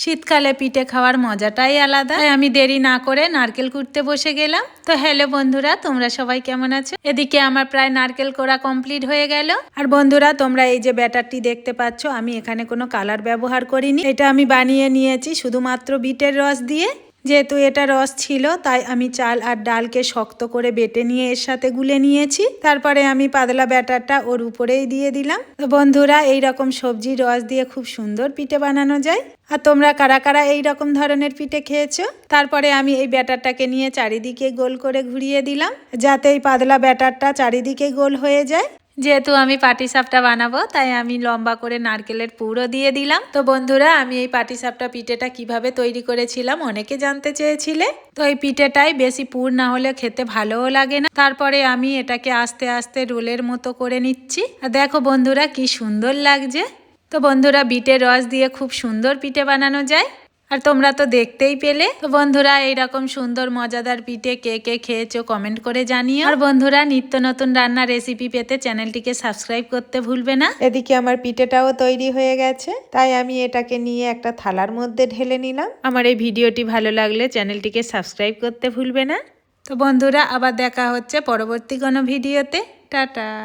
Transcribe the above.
শীতকালে পিঠে খাওয়ার মজাটাই আলাদা। আমি দেরি না করে নারকেল কুটতে বসে গেলাম। তো হ্যালো বন্ধুরা, তোমরা সবাই কেমন আছো? এদিকে আমার প্রায় নারকেল কোড়া কমপ্লিট হয়ে গেল। আর বন্ধুরা, তোমরা এই যে ব্যাটারটি দেখতে পাচ্ছ, আমি এখানে কোনো কালার ব্যবহার করিনি। এটা আমি বানিয়ে নিয়েছি শুধুমাত্র বিটের রস দিয়ে। যেহেতু এটা রস ছিল, তাই আমি চাল আর ডালকে শক্ত করে বেটে নিয়ে এর সাথে গুলে নিয়েছি। তারপরে আমি পাতলা ব্যাটারটা ওর উপরেই দিয়ে দিলাম। তো বন্ধুরা, এইরকম সবজির রস দিয়ে খুব সুন্দর পিঠে বানানো যায়। আর তোমরা কারা কারা এইরকম ধরনের পিঠে খেয়েছো? তারপরে আমি এই ব্যাটারটাকে নিয়ে চারিদিকে গোল করে ঘুরিয়ে দিলাম, যাতে এই পাতলা ব্যাটারটা চারিদিকে গোল হয়ে যায়। যেহেতু আমি পাটিসাপটা বানাবো, তাই আমি লম্বা করে নারকেলের পুরও দিয়ে দিলাম। তো বন্ধুরা, আমি এই পাটিসাপটা পিঠেটা কিভাবে তৈরি করেছিলাম অনেকে জানতে চেয়েছিলে। তো এই পিঠেটাই বেশি পুর না হলে খেতে ভালোও লাগে না। তারপরে আমি এটাকে আস্তে আস্তে রোলের মতো করে নিচ্ছি। আর দেখো বন্ধুরা, কি সুন্দর লাগছে। তো বন্ধুরা, বিটের রস দিয়ে খুব সুন্দর পিঠে বানানো যায়। আর তোমরা তো দেখতেই পেলে। তো বন্ধুরা, এইরকম সুন্দর মজাদার পিঠে কে কে খেয়েছো কমেন্ট করে জানিও। আর বন্ধুরা, নিত্য নতুন রান্নার রেসিপি পেতে চ্যানেলটিকে সাবস্ক্রাইব করতে ভুলবে না। এদিকে আমার পিঠেটাও তৈরি হয়ে গেছে, তাই আমি এটাকে নিয়ে একটা থালার মধ্যে ঢেলে নিলাম। আমার এই ভিডিওটি ভালো লাগলে চ্যানেলটিকে সাবস্ক্রাইব করতে ভুলবে না। তো বন্ধুরা, আবার দেখা হচ্ছে পরবর্তী কোনো ভিডিওতে। টাটা।